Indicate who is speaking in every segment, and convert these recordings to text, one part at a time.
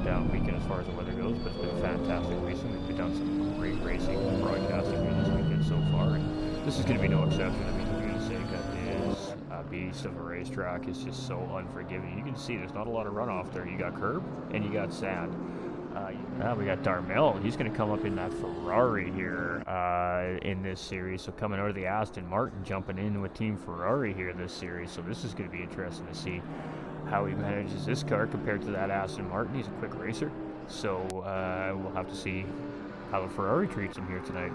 Speaker 1: down weekend as far as the weather goes, but it's been fantastic racing. We've done some great racing and broadcasting here this weekend so far, and this is going to be no exception. I mean, Laguna Seca is a beast of a racetrack. It's just so unforgiving. You can see there's not a lot of runoff there. You got curb and you got sand. We got Darmel. He's going to come up in that Ferrari here in this series. So coming out of the Aston Martin, jumping in with Team Ferrari here this series. So this is going to be interesting to see how he manages this car compared to that Aston Martin. He's a quick racer. So we'll have to see how the Ferrari treats him here tonight.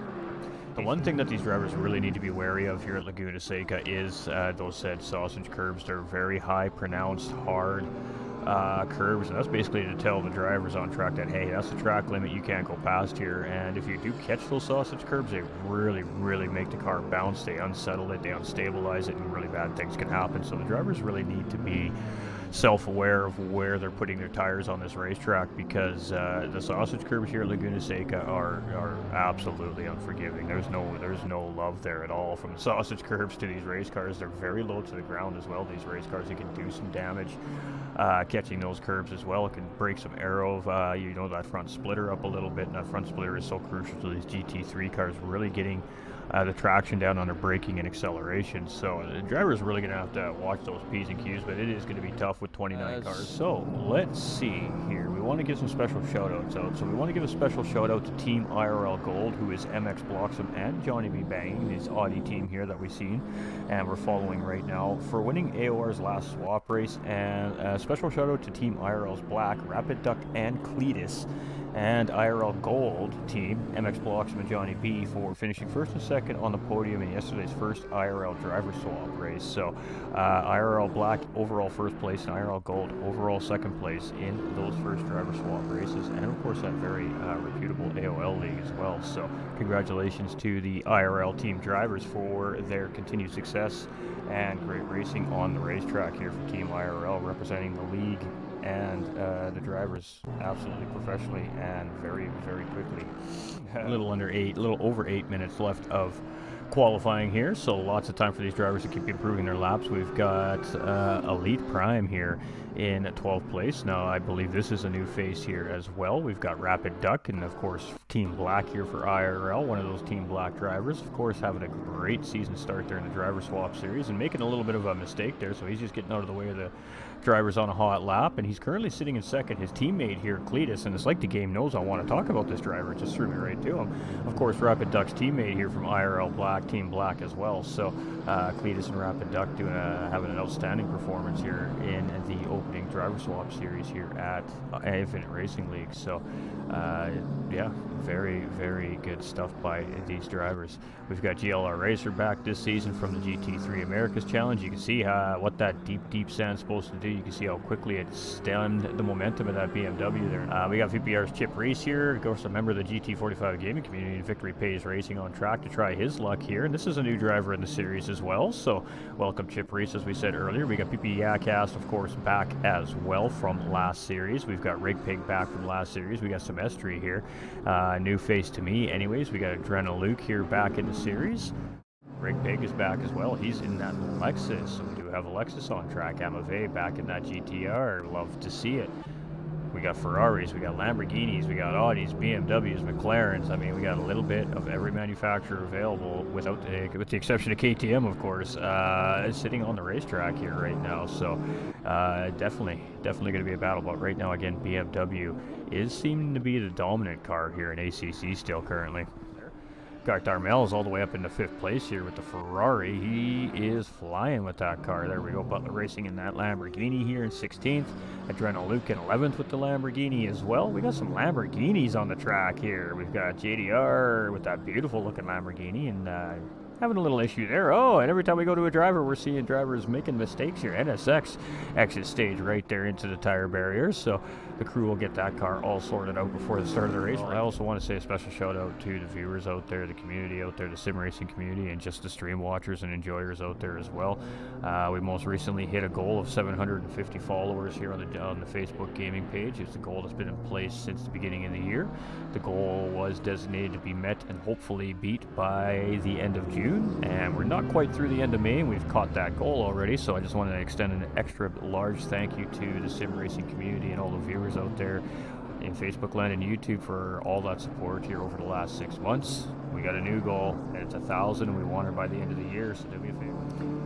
Speaker 1: The one thing that these drivers really need to be wary of here at Laguna Seca is those said sausage curbs. They're very high, pronounced, hard curves, and that's basically to tell the drivers on track that, hey, that's the track limit, you can't go past here. And if you do catch those sausage curbs, they really make the car bounce. They unsettle it, they unstabilize it, and really bad things can happen. So the drivers really need to be self-aware of where they're putting their tires on this racetrack, because the sausage curbs here at Laguna Seca are absolutely unforgiving. There's no love there at all from the sausage curbs to these race cars. They're very low to the ground as well. These race cars, they can do some damage catching those curbs as well. It can break some aero, that front splitter up a little bit, and that front splitter is so crucial to these GT3 cars, really getting the traction down under braking and acceleration. So the driver is really going to have to watch those P's and Q's, but it is going to be tough with 29 cars. So let's see here. We want to give some special shout outs out. So we want to give a special shout out to Team IRL Gold, who is MX Bloxham and Johnny B. Banging, his Audi team here that we've seen and we're following right now, for winning AOR's last swap race. And a special shout out to Team IRL's Black, Rapid Duck, and Cletus, and IRL Gold team, MX Bloxham and Johnny B, for finishing first and second on the podium in yesterday's first IRL driver swap race. So IRL Black overall first place and IRL Gold overall second place in those first driver swap races, and of course that very reputable AOL league as well. So congratulations to the IRL team drivers for their continued success and great racing on the racetrack here for Team IRL, representing the league and the drivers absolutely professionally and very quickly. A little over 8 minutes left of qualifying here, so lots of time for these drivers to keep improving their laps. We've got Elite Prime here in 12th place. Now I believe this is a new face here as well. We've got Rapid Duck and of course Team Black here for IRL, one of those Team Black drivers, of course having a great season start there in the driver swap series and making a little bit of a mistake there, so he's just getting out of the way of the drivers on a hot lap, and he's currently sitting in second. His teammate here, Cletus, and it's like the game knows I want to talk about this driver, it just threw me right to him. Of course, Rapid Duck's teammate here from IRL Black, Team Black as well. So Cletus and Rapid Duck having an outstanding performance here in the opening driver swap series here at Infinite Racing League. So very good stuff by these drivers. We've got GLR Racer back this season from the GT3 Americas Challenge. You can see what that deep sand's supposed to do. You can see how quickly it stemmed the momentum of that BMW there. We got VPR's Chip Reese here, of course a member of the GT45 gaming community, and Victory Pays Racing on track to try his luck here, and this is a new driver in the series as well, so welcome Chip Reese. As we said earlier, we got PP Yakast of course back as well from last series. We've got Rig Pig back from last series. We got Semestri here, new face to me anyways. We got Adrenal Luke here back in the series. Rig Pig is back as well. He's in that Lexus. So we do have a Lexus on track. Amave back in that GTR. Love to see it. We got Ferraris, we got Lamborghinis, we got Audis, BMWs, McLarens. I mean, we got a little bit of every manufacturer available, with the exception of KTM, of course, sitting on the racetrack here right now. So definitely going to be a battle. But right now, again, BMW is seeming to be the dominant car here in ACC still currently. Got Darmel is all the way up into 5th place here with the Ferrari. He is flying with that car. There we go. Butler Racing in that Lamborghini here in 16th. Adrenal Luke in 11th with the Lamborghini as well. We got some Lamborghinis on the track here. We've got JDR with that beautiful looking Lamborghini, and having a little issue there. Oh, and every time we go to a driver, we're seeing drivers making mistakes here. NSX exit stage right there into the tire barriers, so the crew will get that car all sorted out before the start of the race. I also want to say a special shout out to the viewers out there, the community out there, the sim racing community, and just the stream watchers and enjoyers out there as well. We most recently hit a goal of 750 followers here on the Facebook gaming page. It's a goal that's been in place since the beginning of the year. The goal was designated to be met and hopefully beat by the end of June. And we're not quite through the end of May, and we've caught that goal already, so I just want to extend an extra large thank you to the sim racing community and all the viewers out there in Facebook land and YouTube for all that support here over the last 6 months. We got a new goal, and it's 1,000, and we want her by the end of the year, so do me a favor.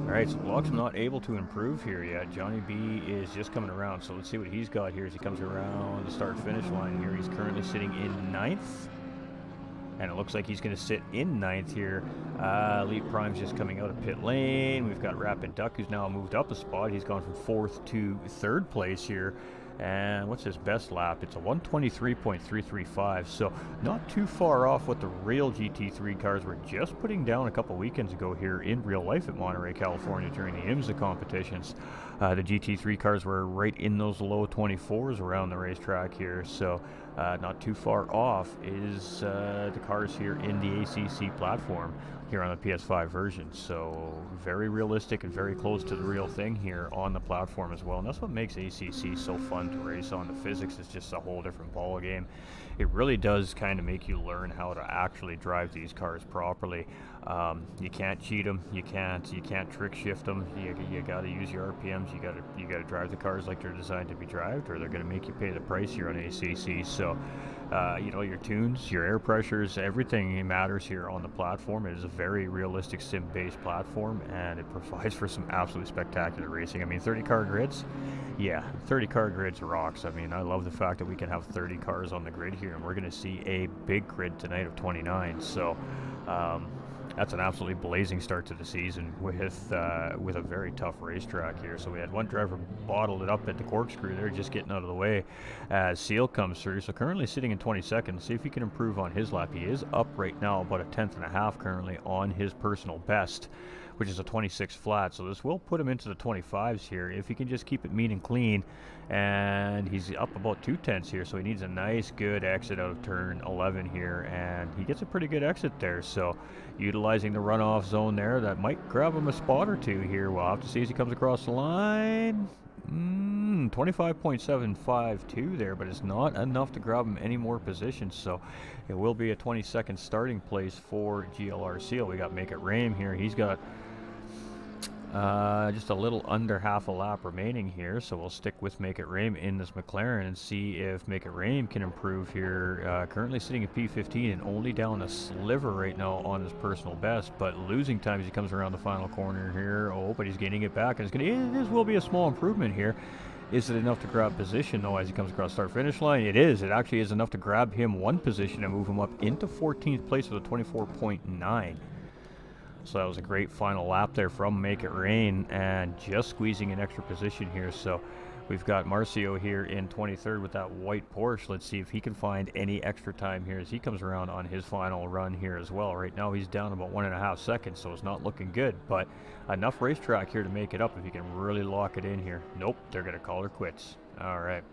Speaker 1: Alright, so Block's not able to improve here yet. Johnny B is just coming around, so let's see what he's got here as he comes around the start-finish line here. He's currently sitting in 9th, and it looks like he's going to sit in 9th here. Elite Prime's just coming out of pit lane. We've got Rapid Duck, who's now moved up a spot. He's gone from 4th to 3rd place here. And what's his best lap? It's a 123.335, so not too far off what the real GT3 cars were just putting down a couple weekends ago here in real life at Monterey, California during the IMSA competitions. The GT3 cars were right in those low 24s around the racetrack here, so not too far off is the cars here in the ACC platform here on the PS5 version. So very realistic and very close to the real thing here on the platform as well, and that's what makes ACC so fun to race on. The physics is just a whole different ball game. It really does kind of make you learn how to actually drive these cars properly. You can't cheat them. You can't trick shift them. You got to use your RPMs. You got to drive the cars like they're designed to be driven, or they're going to make you pay the price here on ACC. So your tunes, your air pressures, everything matters here on the platform. It is a very realistic sim-based platform, and it provides for some absolutely spectacular racing. I mean, 30-car grids, yeah, 30-car grids rocks. I mean, I love the fact that we can have 30 cars on the grid here, and we're going to see a big grid tonight of 29. So that's an absolutely blazing start to the season with a very tough racetrack here. So we had one driver bottled it up at the corkscrew there, just getting out of the way as Seal comes through. So currently sitting in 22nd. See if he can improve on his lap. He is up right now about a 10th and a half currently on his personal best, which is a 26 flat. So this will put him into the 25s here if he can just keep it mean and clean. And he's up about 2/10 here, so he needs a nice good exit out of turn 11 here, and he gets a pretty good exit there. So utilizing the runoff zone there, that might grab him a spot or two here. We'll have to see as he comes across the line. 25.752 there, but it's not enough to grab him any more positions, so it will be a 22nd starting place for GLR Seal. We got Make It Rain here. He's got just a little under half a lap remaining here, so we'll stick with Make It Rain in this McLaren and see if Make It Rain can improve here. Currently sitting at P15 and only down a sliver right now on his personal best, but losing time as he comes around the final corner here. Oh, but he's gaining it back, and this will be a small improvement here. Is it enough to grab position, though, as he comes across start-finish line? It is. It actually is enough to grab him one position and move him up into 14th place with a 24.9. So that was a great final lap there from Make It Rain, and just squeezing an extra position here. So we've got Marcio here in 23rd with that white Porsche. Let's see if he can find any extra time here as he comes around on his final run here as well. Right now he's down about 1.5 seconds, so it's not looking good, but enough racetrack here to make it up if he can really lock it in here. Nope, they're going to call her quits. All right.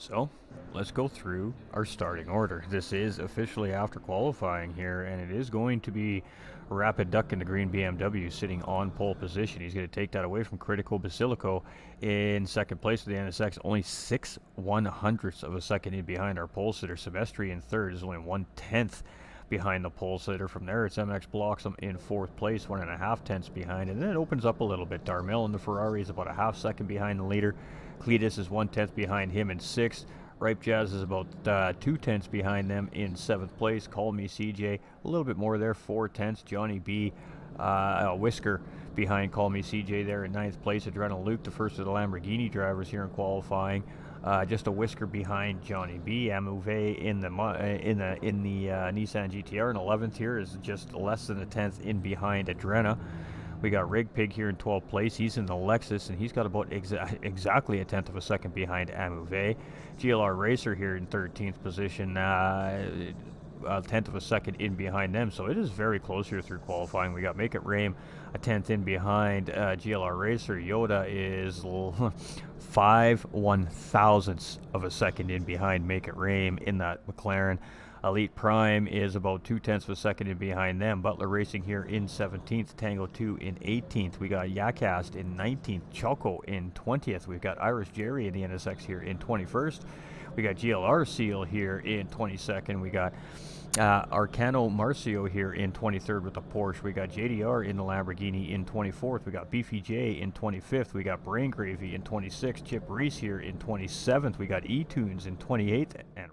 Speaker 1: So let's go through our starting order. This is officially after qualifying here, and it is going to be Rapid Duck in the green BMW sitting on pole position. He's going to take that away from Critical Basilico in second place with the NSX, only 6/100ths of a second in behind our pole sitter. Semestri in third is only 1/10 behind the pole sitter. From there, it's MX Bloxham in fourth place, 1.5 tenths behind, and then it opens up a little bit. Darmel in the Ferrari is about a half second behind the leader. Cletus is 1/10 behind him in sixth. Ripe Jazz is about 2/10 behind them in seventh place. Call Me CJ, a little bit more there, 4/10. Johnny B, a whisker behind Call Me CJ there in ninth place. Adrenal Luke, the first of the Lamborghini drivers here in qualifying, just a whisker behind Johnny B. Amouve in the Nissan GTR in 11th here is just less than a tenth in behind Adrena. We got Rig Pig here in 12th place. He's in the Lexus, and he's got about exactly a tenth of a second behind Amouve. GLR Racer here in 13th position, a tenth of a second in behind them. So it is very close here through qualifying. We got Make It Rain a tenth in behind GLR Racer. Yoda is 5/1000ths of a second in behind Make It Rain in that McLaren. Elite Prime is about 2/10 of a second in behind them. Butler Racing here in 17th. Tango 2 in 18th. We got Yakast in 19th. Choco in 20th. We've got Irish Jerry in the NSX here in 21st. We got GLR Seal here in 22nd. We got Arcano Marcio here in 23rd with the Porsche. We got JDR in the Lamborghini in 24th. We got Beefy J in 25th. We got Brain Gravy in 26th. Chip Reese here in 27th. We got E-Tunes in 28th. And